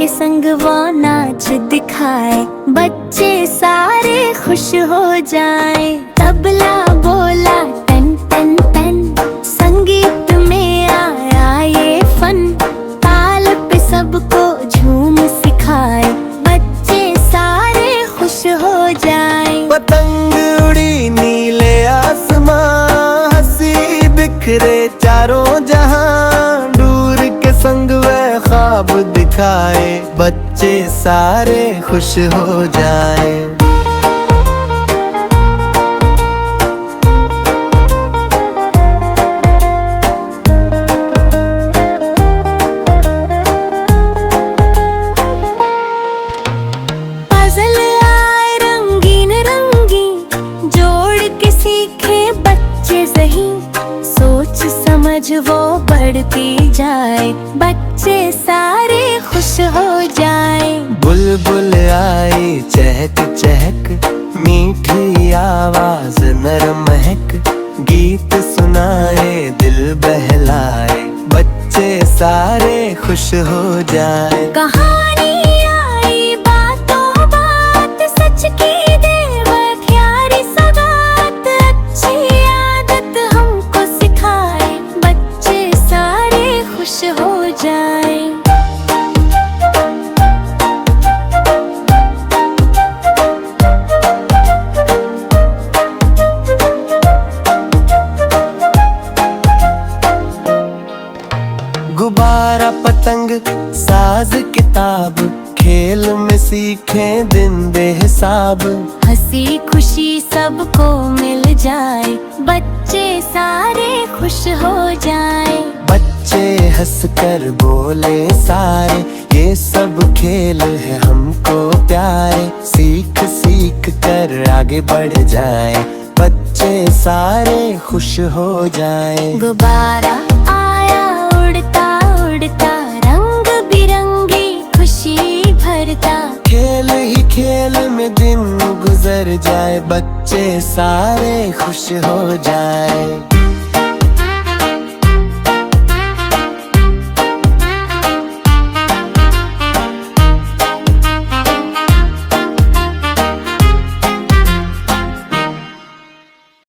के संग वो नाच दिखाए, बच्चे सारे खुश हो जाए। तबला बोला टन टन टन, संगीत में आया ये फन। ताल पे सबको झूम सिखाए, बच्चे सारे खुश हो जाए। पतंग उड़ी नीले आसमां, हंसी बिखरे चारों जहां। दूर के संग वह ख्वाब दिखाए, बच्चे सारे खुश हो जाए। पजल आए रंगीन रंगीन, जोड़ के सीखे बच्चे सही। सोच समझ वो बढ़ती जाए, बच्चे सारे खुश हो जाए। बुलबुल आई चहक चहक, मीठी आवाज नरम महक। गीत सुनाए दिल बहलाए, बच्चे सारे खुश हो जाए। कहानी आई बातों बात, सच की देवत यारी सगात। अच्छी आदत हमको सिखाए, बच्चे सारे खुश हो जाए। गुब्बारा पतंग साज किताब, खेल में सीखे दिन बेहिसाब। हंसी खुशी सबको मिल जाए, बच्चे सारे खुश हो जाए। बच्चे हंसकर बोले सारे, ये सब खेल है हमको प्यारे। सीख सीख कर आगे बढ़ जाए, बच्चे सारे खुश हो जाए। गुब्बारा आया उड़ता उड़ता, रंग बिरंगी खुशी भरता। खेल ही खेल में दिन गुजर जाए, बच्चे सारे खुश हो जाए।